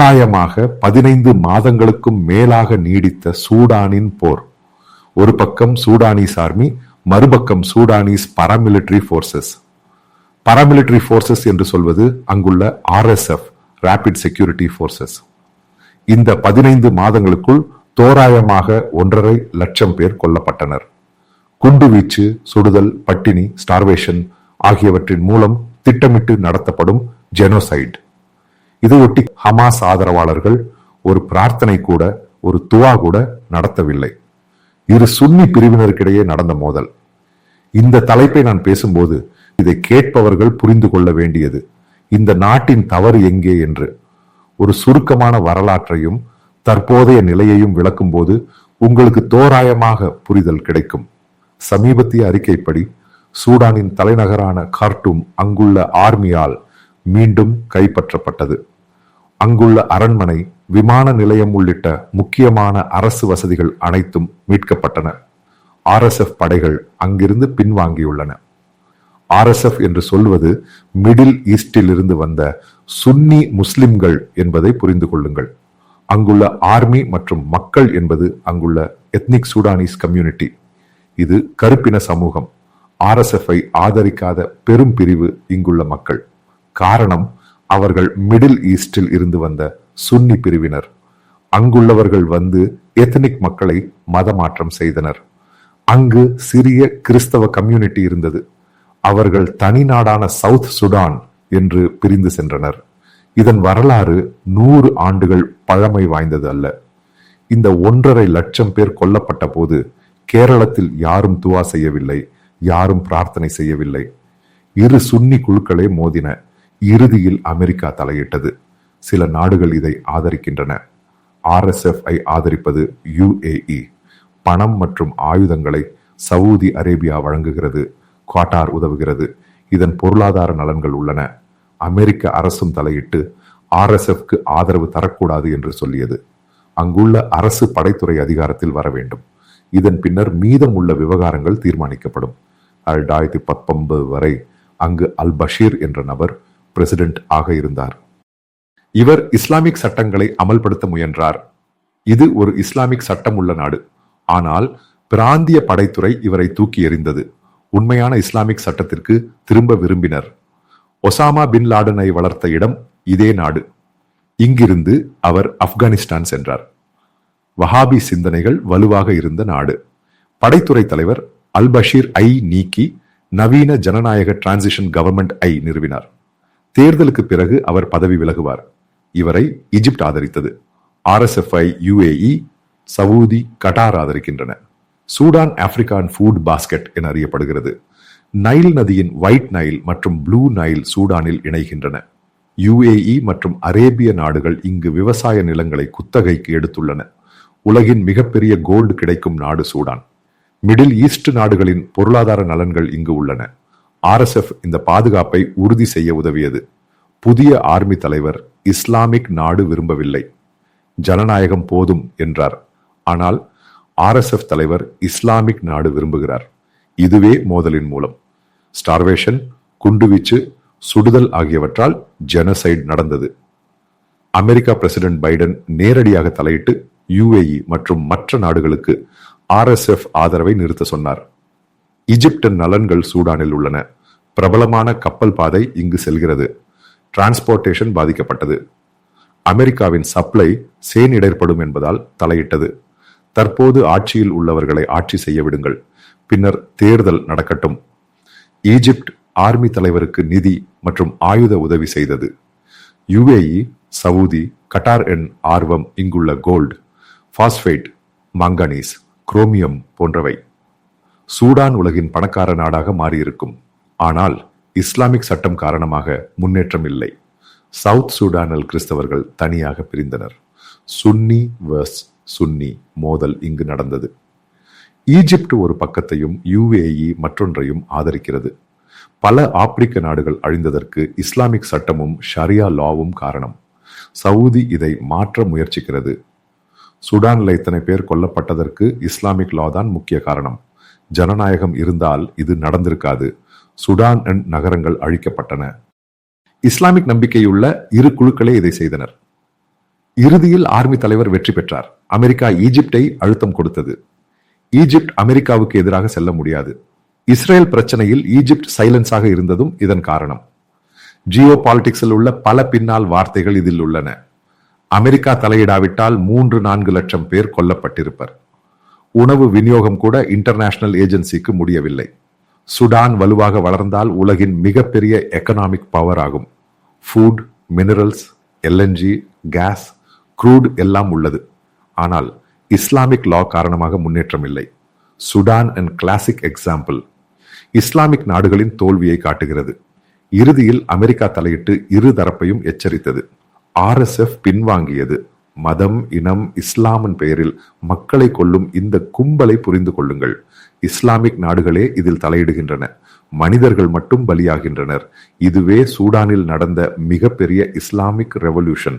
தோராயமாக 15 மாதங்களுக்கும் மேலாக நீடித்த சூடானின் போர். ஒரு பக்கம் சூடானீஸ் ஆர்மி, மறுபக்கம் சூடானீஸ் பாராமிலிட்டரி போர்சஸ். பாராமிலிட்டரி போர்சஸ் என்று சொல்வது அங்குள்ள RSF, ராபிட் செக்யூரிட்டி போர்சஸ். இந்த 15 மாதங்களுக்குள் தோராயமாக 1.5 லட்சம் பேர் கொல்லப்பட்டனர். குண்டுவீச்சு, சுடுதல், பட்டினி, ஸ்டார்வேஷன் ஆகியவற்றின் மூலம் திட்டமிட்டு நடத்தப்படும் ஜெனோசைட். இதையொட்டி ஹமாஸ் ஆதரவாளர்கள் ஒரு பிரார்த்தனை கூட, ஒரு துவா கூட நடத்தவில்லை. இரு சுன்னி பிரிவினருக்கிடையே நடந்த மோதல். இந்த தலைப்பை நான் பேசும்போது இதை கேட்பவர்கள் புரிந்து கொள்ள வேண்டியது இந்த நாட்டின் தவறு எங்கே என்று. ஒரு சுருக்கமான வரலாற்றையும் தற்போதைய நிலையையும் விளக்கும் போது உங்களுக்கு தோராயமாக புரிதல் கிடைக்கும். சமீபத்திய அறிக்கைப்படி சூடானின் தலைநகரான கார்ட்டூம் அங்குள்ள ஆர்மியால் மீண்டும் கைப்பற்றப்பட்டது. அங்குள்ள அரண்மனை, விமான நிலையம் உள்ளிட்ட முக்கியமான அரசு வசதிகள் அனைத்தும் மீட்கப்பட்டன. RSF படைகள் அங்கிருந்து பின்வாங்கியுள்ளன. RSF என்று சொல்வது மிடில் ஈஸ்டில் இருந்து வந்த சுன்னி முஸ்லிம்கள் என்பதை புரிந்து கொள்ளுங்கள். அங்குள்ள ஆர்மி மற்றும் மக்கள் என்பது அங்குள்ள எத்னிக் சூடானீஸ் கம்யூனிட்டி. இது கருப்பின சமூகம். RSF-ஐ ஆதரிக்காத பெரும் பிரிவு இங்குள்ள மக்கள். காரணம், அவர்கள் மிடில் ஈஸ்டில் இருந்து வந்த சுன்னி பிரிவினர். அங்குள்ளவர்கள் வந்து எத்னிக் மக்களை மதமாற்றம் செய்தனர். அங்கு சிறிய கிறிஸ்தவ கம்யூனிட்டி இருந்தது. அவர்கள் தனி நாடான சவுத் சுடான் என்று பிரிந்து சென்றனர். இதன் வரலாறு 100 ஆண்டுகள் பழமை வாய்ந்தது அல்ல. இந்த 1.5 லட்சம் பேர் கொல்லப்பட்ட போது கேரளத்தில் யாரும் துவா செய்யவில்லை, யாரும் பிரார்த்தனை செய்யவில்லை. இரு சுன்னி குழுக்களே மோதின. இறுதியில் அமெரிக்கா தலையிட்டது. சில நாடுகள் இதை ஆதரிக்கின்றன. RSF-ஐ ஆதரிப்பது UAE. பணம் மற்றும் ஆயுதங்களை சவுதி அரேபியா வழங்குகிறது. குவாட்டார் உதவுகிறது. இதன் பொருளாதார நலன்கள் உள்ளன. அமெரிக்க அரசும் தலையிட்டு RSF-க்கு ஆதரவு தரக்கூடாது என்று சொல்லியது. அங்குள்ள அரசு படைத்துறை அதிகாரத்தில் வர வேண்டும். இதன் பின்னர் மீதம் உள்ள விவகாரங்கள் தீர்மானிக்கப்படும். 2019 வரை அங்கு அல் பஷீர் என்ற நபர் பிரசிடென்ட் ஆக இருந்தார். இவர் இஸ்லாமிக் சட்டங்களை அமல்படுத்த முயன்றார். இது ஒரு இஸ்லாமிக் சட்டம் உள்ள நாடு. ஆனால் பிராந்திய படைத்துறை இவரை தூக்கி எறிந்தது. உண்மையான இஸ்லாமிக் சட்டத்திற்கு திரும்ப விரும்பினர். ஒசாமா பின் லாடனை வளர்த்த இடம் இதே நாடு. இங்கிருந்து அவர் ஆப்கானிஸ்தான் சென்றார். வஹாபி சிந்தனைகள் வலுவாக இருந்த நாடு. படைத்துறை தலைவர் அல் பஷீர் ஐ நீக்கி நவீன ஜனநாயக டிரான்சிஷன் கவர்மெண்ட் ஐ நிறுவினார். தேர்தலுக்கு பிறகு அவர் பதவி விலகுவார். இவரை ஈஜிப்ட் ஆதரித்தது. RSF-ஐ UAE, சவுதி, கட்டார் ஆதரிக்கின்றன. சூடான் ஆப்பிரிக்கான் ஃபுட் பாஸ்கெட் என அறியப்படுகிறது. நைல் நதியின் ஒயிட் நைல் மற்றும் ப்ளூ நைல் சூடானில் இணைகின்றன. UAE மற்றும் அரேபிய நாடுகள் இங்கு விவசாய நிலங்களை குத்தகைக்கு எடுத்துள்ளன. உலகின் மிகப்பெரிய கோல்டு கிடைக்கும் நாடு சூடான். மிடில் ஈஸ்ட் நாடுகளின் பொருளாதார நலன்கள் இங்கு உள்ளன. RSF இந்த பாதுகாப்பை உறுதி செய்ய உதவியது. புதிய ஆர்மி தலைவர் இஸ்லாமிக் நாடு விரும்பவில்லை, ஜனநாயகம் போதும் என்றார். ஆனால் RSF தலைவர் இஸ்லாமிக் நாடு விரும்புகிறார். இதுவே மோதலின் மூலம். ஸ்டார்வேஷன், குண்டுவீச்சு, சுடுதல் ஆகியவற்றால் ஜெனசைட் நடந்தது. அமெரிக்கா பிரசிடென்ட் பைடன் நேரடியாக தலையிட்டு UAE மற்றும் மற்ற நாடுகளுக்கு RSF ஆதரவை நிறுத்த சொன்னார். ஈஜிப்டின் நலன்கள் சூடானில் உள்ளன. பிரபலமான கப்பல் பாதை இங்கு செல்கிறது. டிரான்ஸ்போர்டேஷன் பாதிக்கப்பட்டது. அமெரிக்காவின் சப்ளை சேனிடர்படும் என்பதால் தலையிட்டது. தற்போது ஆட்சியில் உள்ளவர்களை ஆட்சி செய்ய விடுங்கள், பின்னர் தேர்தல் நடக்கட்டும். ஈஜிப்ட் ஆர்மி தலைவருக்கு நிதி மற்றும் ஆயுத உதவி செய்தது. UAE, சவுதி, கட்டார் என் ஆர்வம் இங்குள்ள கோல்டு, பாஸ்பேட், மாங்கனீஸ், குரோமியம் போன்றவை. சூடான் உலகின் பணக்கார நாடாக மாறியிருக்கும். ஆனால் இஸ்லாமிக் சட்டம் காரணமாக முன்னேற்றம் இல்லை. சவுத் சூடானில் கிறிஸ்தவர்கள் தனியாக பிரிந்தனர். சுன்னி வர்ஸ் சுன்னி மோதல் இங்கு நடந்தது. ஈஜிப்ட் ஒரு பக்கத்தையும் UAE மற்றொன்றையும் ஆதரிக்கிறது. பல ஆப்பிரிக்க நாடுகள் அழிந்ததற்கு இஸ்லாமிக் சட்டமும் ஷரியா லாவும் காரணம். சவுதி இதை மாற்ற முயற்சிக்கிறது. சூடானில் இத்தனை பேர் கொல்லப்பட்டதற்கு இஸ்லாமிக் லா தான் முக்கிய காரணம். ஜனநாயகம் இருந்தால் இது நடந்திருக்காது. சுடான் நகரங்கள் அழிக்கப்பட்டன. இஸ்லாமிக் நம்பிக்கையுள்ள இரு குழுக்களே இதை செய்தனர். இறுதியில் ஆர்மி தலைவர் வெற்றி பெற்றார். அமெரிக்கா ஈஜிப்டை அழுத்தம் கொடுத்தது. ஈஜிப்ட் அமெரிக்காவுக்கு எதிராக செல்ல முடியாது. இஸ்ரேல் பிரச்சனையில் ஈஜிப்ட் சைலன்ஸாக இருந்ததும் இதன் காரணம். ஜியோ பாலிடிக்ஸில் உள்ள பல பின்னால் வார்த்தைகள் இதில் உள்ளன. அமெரிக்கா தலையிடாவிட்டால் 3-4 லட்சம் பேர் கொல்லப்பட்டிருப்பர். உணவு விநியோகம் கூட இன்டர்நேஷனல் ஏஜென்சிக்கு முடியவில்லை. சுடான் வலுவாக வளர்ந்தால் உலகின் மிகப்பெரிய எக்கனாமிக் பவர் ஆகும். Food, minerals, LNG, gas, crude எல்லாம் உள்ளது. ஆனால் இஸ்லாமிக் லா காரணமாக முன்னேற்றம் இல்லை. Sudan and classic example. Islamic நாடுகளின் தோல்வியை காட்டுகிறது. இறுதியில் அமெரிக்கா தலையிட்டு இரு தரப்பையும் எச்சரித்தது. RSF பின்வாங்கியது. மதம், இனம், இஸ்லாமின் பெயரில் மக்களை கொல்லும் இந்த கும்பலை புரிந்து கொள்ளுங்கள். இஸ்லாமிக் நாடுகளே இதில் தலையிடுகின்றன. மனிதர்கள் மட்டும் பலியாகின்றனர். இதுவே சூடானில் நடந்த மிகப்பெரிய இஸ்லாமிக் ரெவல்யூஷன்.